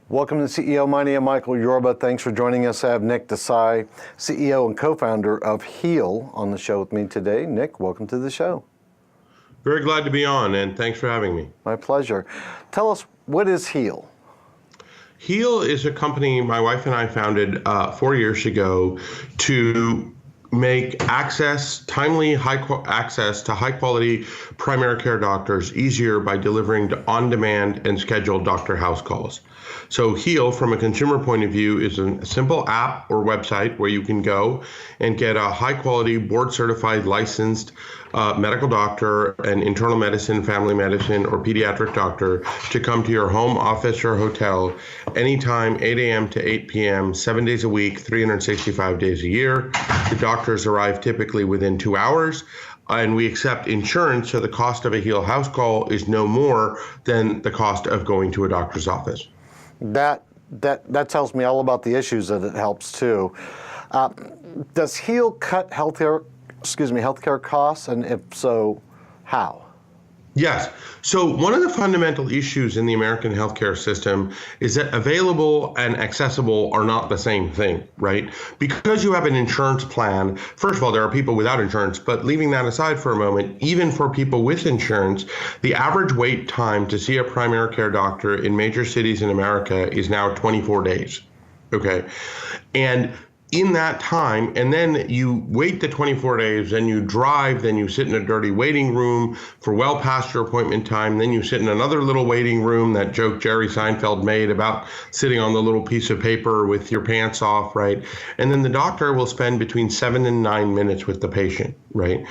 Welcome to CEO Money. I'm Michael Yorba. Thanks for joining us. I have Nick Desai, CEO and co-founder of Heal, on the show with me today. Nick, welcome to the show. Very glad to be on, and thanks for having me. My pleasure. Tell us, what is Heal? Heal is a company my wife and I founded 4 years ago to make timely access to high quality primary care doctors easier by delivering on-demand and scheduled doctor house calls. So Heal, from a consumer point of view, is a simple app or website where you can go and get a high quality, board certified, licensed medical doctor, an internal medicine, family medicine, or pediatric doctor to come to your home, office, or hotel anytime, 8 a.m. to 8 p.m., 7 days a week, 365 days a year. The doctors arrive typically within 2 hours. And we accept insurance, so the cost of a Heal house call is no more than the cost of going to a doctor's office. That tells me all about the issues that it helps too. Does Heal cut healthcare costs, and if so, how? Yes. So one of the fundamental issues in the American healthcare system is that available and accessible are not the same thing, right? Because you have an insurance plan, first of all, there are people without insurance, but leaving that aside for a moment, even for people with insurance, the average wait time to see a primary care doctor in major cities in America is now 24 days, okay? And in that time, and then you wait the 24 days, then you drive, then you sit in a dirty waiting room for well past your appointment time, then you sit in another little waiting room, that joke Jerry Seinfeld made about sitting on the little piece of paper with your pants off, right? And then the doctor will spend between 7 and 9 minutes with the patient, right?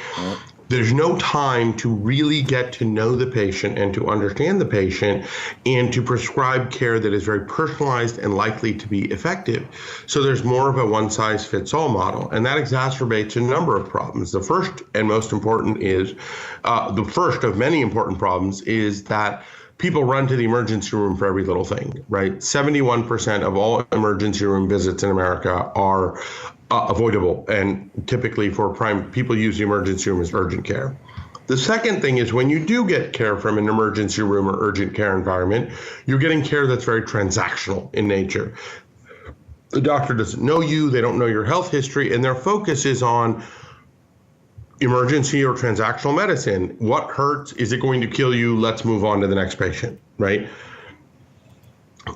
There's no time to really get to know the patient and to understand the patient and to prescribe care that is very personalized and likely to be effective. So there's more of a one-size-fits-all model, and that exacerbates a number of problems. The first and most important is, the first of many important problems is that people run to the emergency room for every little thing, right? 71% of all emergency room visits in America are avoidable, and typically for people use the emergency room as urgent care. The second thing is, when you do get care from an emergency room or urgent care environment, you're getting care that's very transactional in nature. The doctor doesn't know you, they don't know your health history, and their focus is on emergency or transactional medicine. What hurts? Is it going to kill you? Let's move on to the next patient, right?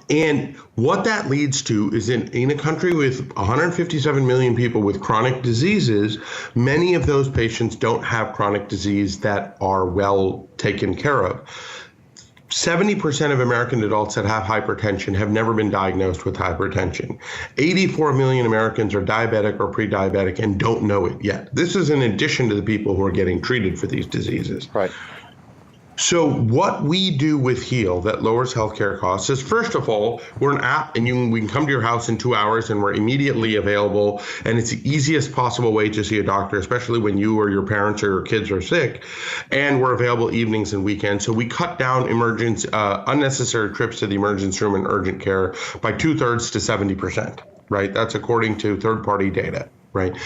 And what that leads to is, in a country with 157 million people with chronic diseases, many of those patients don't have chronic disease that are well taken care of. 70% of American adults that have hypertension have never been diagnosed with hypertension. 84 million Americans are diabetic or pre-diabetic and don't know it yet. This is in addition to the people who are getting treated for these diseases. Right. So what we do with Heal that lowers healthcare costs is, first of all, we're an app, and we can come to your house in 2 hours, and we're immediately available, and it's the easiest possible way to see a doctor, especially when you or your parents or your kids are sick, and we're available evenings and weekends. So we cut down unnecessary trips to the emergency room and urgent care by 2/3 to 70%, right? That's according to third-party data, right?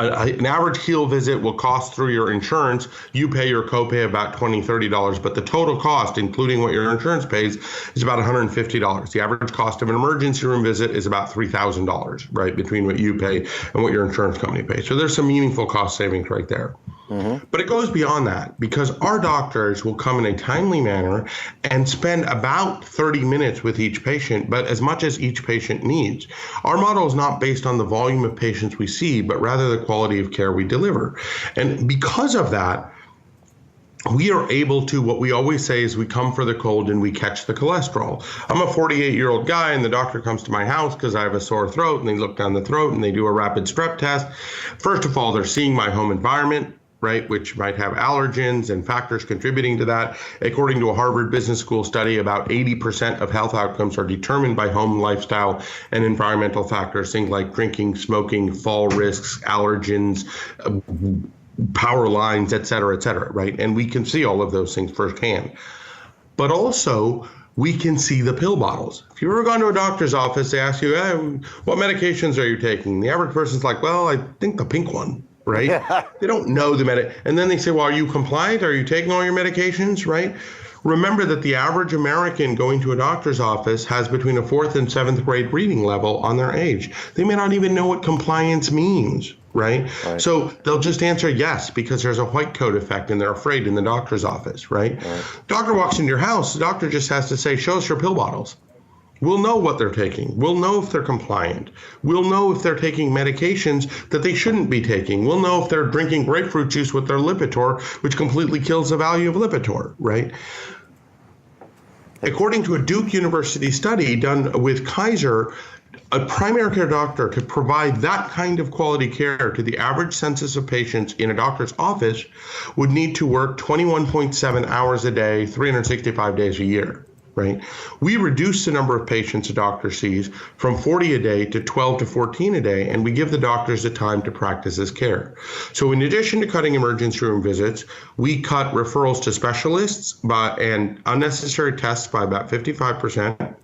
An average Heal visit will cost, through your insurance, you pay your copay about $20, $30, but the total cost, including what your insurance pays, is about $150. The average cost of an emergency room visit is about $3,000, right, between what you pay and what your insurance company pays. So there's some meaningful cost savings right there. But it goes beyond that, because our doctors will come in a timely manner and spend about 30 minutes with each patient, but as much as each patient needs. Our model is not based on the volume of patients we see, but rather the quality of care we deliver. And because of that, we are able to, what we always say is, we come for the cold and we catch the cholesterol. I'm a 48-year-old guy, and the doctor comes to my house because I have a sore throat, and they look down the throat and they do a rapid strep test. First of all, they're seeing my home environment, right, which might have allergens and factors contributing to that. According to a Harvard Business School study, about 80% of health outcomes are determined by home lifestyle and environmental factors, things like drinking, smoking, fall risks, allergens, power lines, et cetera, right? And we can see all of those things firsthand. But also, we can see the pill bottles. If you've ever gone to a doctor's office, they ask you, what medications are you taking? The average person's like, well, I think the pink one, right? They don't know the and then they say, well, are you compliant? Are you taking all your medications, right? Remember that the average American going to a doctor's office has between a 4th and 7th grade reading level on their age. They may not even know what compliance means, right? So they'll just answer yes because there's a white coat effect and they're afraid in the doctor's office, right? Doctor walks into your house, the doctor just has to say, show us your pill bottles. We'll know what they're taking. We'll know if they're compliant. We'll know if they're taking medications that they shouldn't be taking. We'll know if they're drinking grapefruit juice with their Lipitor, which completely kills the value of Lipitor, right? According to a Duke University study done with Kaiser, a primary care doctor to provide that kind of quality care to the average census of patients in a doctor's office would need to work 21.7 hours a day, 365 days a year. Right? We reduce the number of patients a doctor sees from 40 a day to 12 to 14 a day, and we give the doctors the time to practice this care. So in addition to cutting emergency room visits, we cut referrals to specialists and unnecessary tests by about 55%.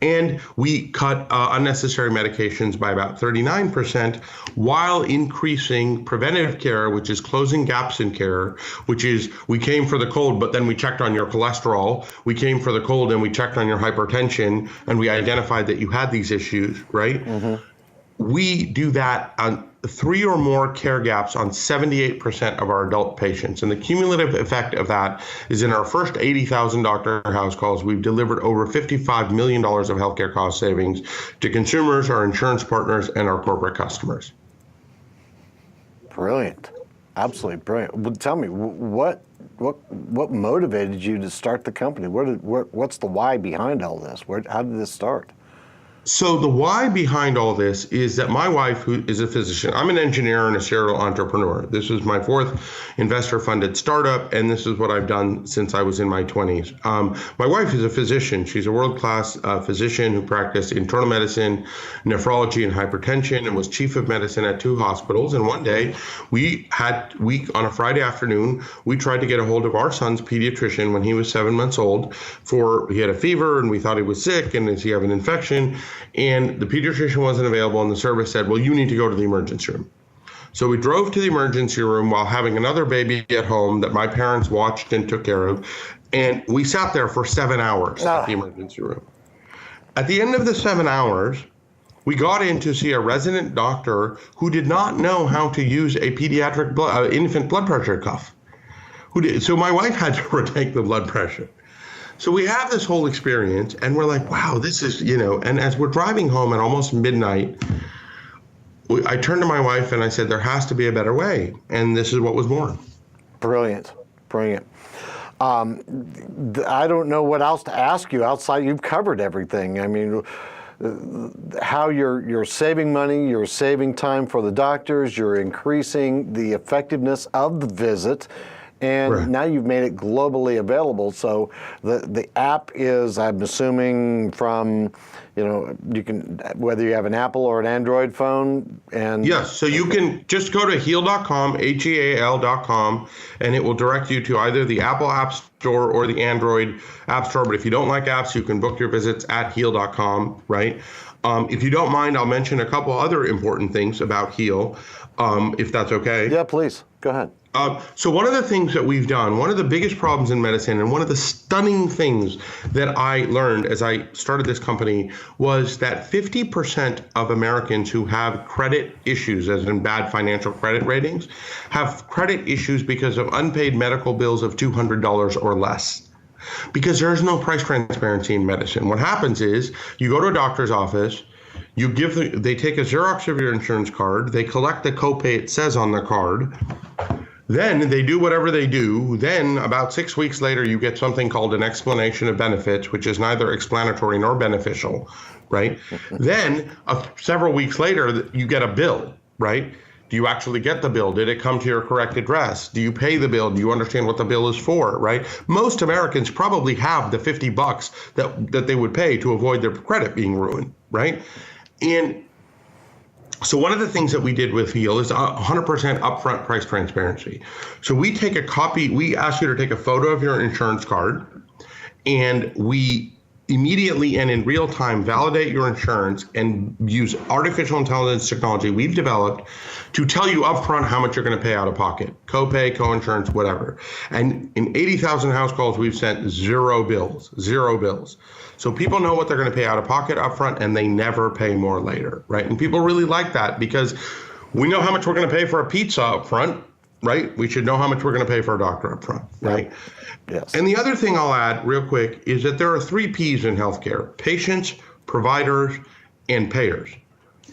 And we cut unnecessary medications by about 39% while increasing preventative care, which is closing gaps in care, which is we came for the cold, but then we checked on your cholesterol. We came for the cold and we checked on your hypertension and we identified that you had these issues, right? We do that on 3 or more care gaps on 78% of our adult patients. And the cumulative effect of that is in our first 80,000 doctor house calls, we've delivered over $55 million of healthcare cost savings to consumers, our insurance partners, and our corporate customers. Brilliant. Absolutely brilliant. Well, tell me, what motivated you to start the company? What's the why behind all this? How did this start? So the why behind all this is that my wife, who is a physician, I'm an engineer and a serial entrepreneur. This is my 4th investor-funded startup, and this is what I've done since I was in my 20s. My wife is a physician. She's a world-class physician who practiced internal medicine, nephrology, and hypertension, and was chief of medicine at 2 hospitals. And one day, on a Friday afternoon, we tried to get a hold of our son's pediatrician when he was 7 months old. He had a fever, and we thought he was sick, and does he have an infection? And the pediatrician wasn't available, and the service said, well, you need to go to the emergency room. So we drove to the emergency room while having another baby at home that my parents watched and took care of. And we sat there for 7 hours at the emergency room. At the end of the 7 hours, we got in to see a resident doctor who did not know how to use a pediatric infant blood pressure cuff. So my wife had to retake the blood pressure. So we have this whole experience and we're like, wow, this is, and as we're driving home at almost midnight, I turned to my wife and I said, there has to be a better way. And this is what was born. Brilliant. I don't know what else to ask you outside. You've covered everything. I mean, how you're saving money, you're saving time for the doctors, you're increasing the effectiveness of the visit. And right. Now you've made it globally available. So the app is, I'm assuming, from, you can, whether you have an Apple or an Android phone. And yes, so you can just go to heal.com, HEAL.com, and it will direct you to either the Apple App Store or the Android App Store. But if you don't like apps, you can book your visits at heal.com, right? If you don't mind, I'll mention a couple other important things about Heal, if that's okay. Yeah, please. Go ahead. So one of the things that we've done, one of the biggest problems in medicine, and one of the stunning things that I learned as I started this company was that 50% of Americans who have credit issues, as in bad financial credit ratings, have credit issues because of unpaid medical bills of $200 or less. Because there's no price transparency in medicine. What happens is you go to a doctor's office, they take a Xerox of your insurance card, they collect the copay it says on the card. Then they do whatever they do. Then about 6 weeks later, you get something called an explanation of benefits, which is neither explanatory nor beneficial, right? Then several weeks later, you get a bill, right? Do you actually get the bill? Did it come to your correct address? Do you pay the bill? Do you understand what the bill is for, right? Most Americans probably have the $50 that they would pay to avoid their credit being ruined, right? And so one of the things that we did with Heal is 100% upfront price transparency. So we ask you to take a photo of your insurance card, and we immediately and in real time validate your insurance and use artificial intelligence technology we've developed to tell you upfront how much you're going to pay out of pocket, copay, co-insurance, whatever. And in 80,000 house calls, we've sent zero bills. So people know what they're going to pay out of pocket upfront, and they never pay more later, right? And people really like that because we know how much we're going to pay for a pizza upfront, right? We should know how much we're going to pay for a doctor upfront, right? Yes. And the other thing I'll add real quick is that there are 3 P's in healthcare: patients, providers, and payers.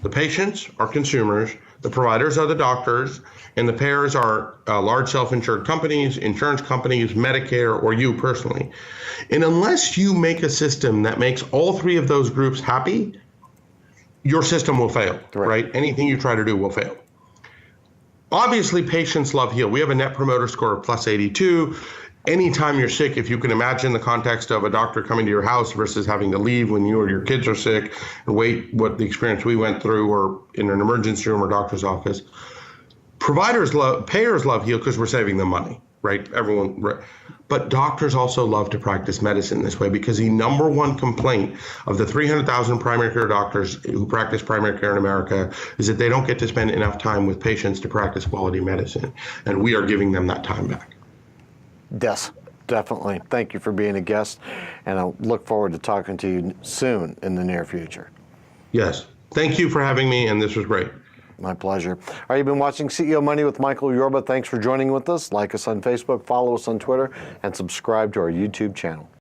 The patients are consumers, the providers are the doctors, and the payers are large self-insured companies, insurance companies, Medicare, or you personally. And unless you make a system that makes all 3 of those groups happy, your system will fail, right? Anything you try to do will fail. Obviously, patients love Heal. We have a net promoter score of plus 82. Anytime you're sick, if you can imagine the context of a doctor coming to your house versus having to leave when you or your kids are sick and wait, what the experience we went through, or in an emergency room or doctor's office. Payers love Heal because we're saving them money, right? But doctors also love to practice medicine this way because the number one complaint of the 300,000 primary care doctors who practice primary care in America is that they don't get to spend enough time with patients to practice quality medicine. And we are giving them that time back. Yes, definitely. Thank you for being a guest, and I look forward to talking to you soon in the near future. Yes. Thank you for having me, and this was great. My pleasure. All right, you've been watching CEO Money with Michael Yorba. Thanks for joining with us. Like us on Facebook, follow us on Twitter, and subscribe to our YouTube channel.